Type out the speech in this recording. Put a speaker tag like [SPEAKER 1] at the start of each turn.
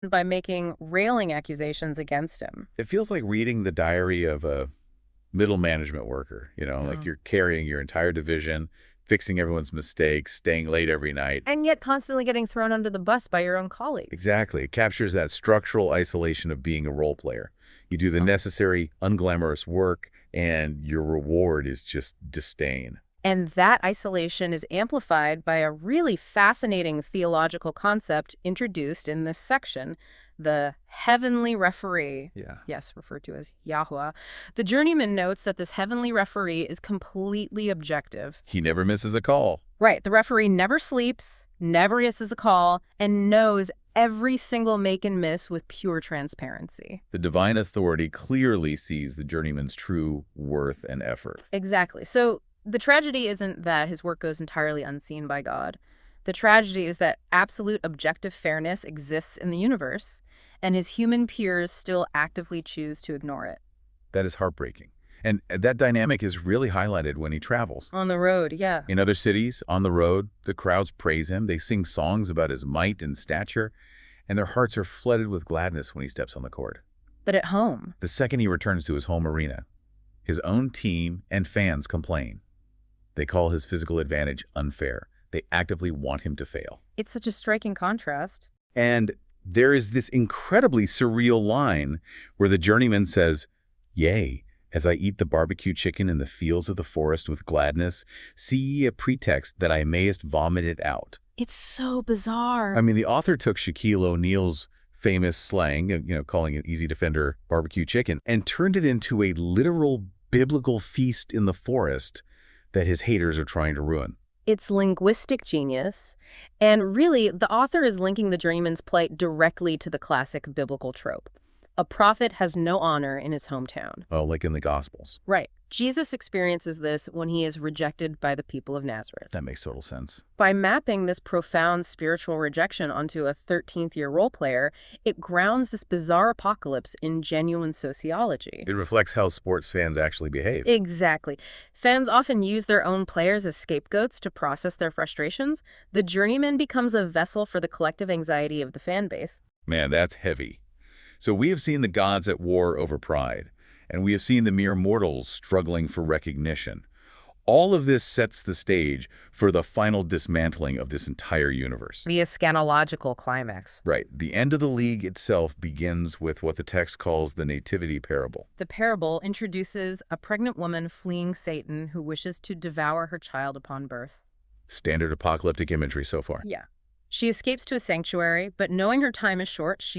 [SPEAKER 1] by making railing accusations against him.
[SPEAKER 2] It feels like reading the diary of a middle management worker, like
[SPEAKER 1] Yeah.
[SPEAKER 2] you're carrying your entire division, fixing everyone's mistakes, staying late every night.
[SPEAKER 1] And yet constantly getting thrown under the bus by your own colleagues.
[SPEAKER 2] Exactly. It captures that structural isolation of being a role player. You do the necessary, unglamorous work, and your reward is just disdain.
[SPEAKER 1] And that isolation is amplified by a really fascinating theological concept introduced in this section, the heavenly referee.
[SPEAKER 2] Yeah.
[SPEAKER 1] Yes, referred to as Yahweh. The journeyman notes that this heavenly referee is completely objective.
[SPEAKER 2] He never misses a call.
[SPEAKER 1] Right, the referee never sleeps, never misses a call, and knows every single make and miss with pure transparency.
[SPEAKER 2] The divine authority clearly sees the journeyman's true worth and effort.
[SPEAKER 1] Exactly. So the tragedy isn't that his work goes entirely unseen by God. The tragedy is that absolute objective fairness exists in the universe, and his human peers still actively choose to ignore it.
[SPEAKER 2] That is heartbreaking. And that dynamic is really highlighted when he travels.
[SPEAKER 1] On the road, yeah.
[SPEAKER 2] In other cities, on the road, the crowds praise him. They sing songs about his might and stature, and their hearts are flooded with gladness when he steps on the court.
[SPEAKER 1] But at home,
[SPEAKER 2] The second he returns to his home arena, his own team and fans complain. They call his physical advantage unfair. They actively want him to fail.
[SPEAKER 1] it's such a striking contrast.
[SPEAKER 2] And there is this incredibly surreal line where the journeyman says, "Yea, as I eat the barbecue chicken in the fields of the forest with gladness, see ye a pretext that I mayest vomit it out."
[SPEAKER 1] It's so bizarre.
[SPEAKER 2] I mean, the author took Shaquille O'Neal's famous slang, calling it easy defender barbecue chicken, and turned it into a literal biblical feast in the forest that his haters are trying to ruin.
[SPEAKER 1] It's linguistic genius. And really, the author is linking the journeyman's plight directly to the classic biblical trope. A prophet has no honor in his hometown.
[SPEAKER 2] Oh, like in the Gospels.
[SPEAKER 1] Right. Jesus experiences this when he is rejected by the people of Nazareth.
[SPEAKER 2] That makes total sense.
[SPEAKER 1] By mapping this profound spiritual rejection onto a 13th-year role player, it grounds this bizarre apocalypse in genuine sociology.
[SPEAKER 2] It reflects how sports fans actually behave.
[SPEAKER 1] Exactly. Fans often use their own players as scapegoats to process their frustrations. The journeyman becomes a vessel for the collective anxiety of the fan base.
[SPEAKER 2] Man, that's heavy. So we have seen the gods at war over pride, and we have seen the mere mortals struggling for recognition. All of this sets the stage for the final dismantling of this entire universe.
[SPEAKER 1] The eschatological climax.
[SPEAKER 2] Right. The end of the league itself begins with what the text calls the nativity parable.
[SPEAKER 1] The parable introduces a pregnant woman fleeing Satan who wishes to devour her child upon birth.
[SPEAKER 2] Standard apocalyptic imagery so far.
[SPEAKER 1] Yeah. She escapes to a sanctuary, but knowing her time is short, she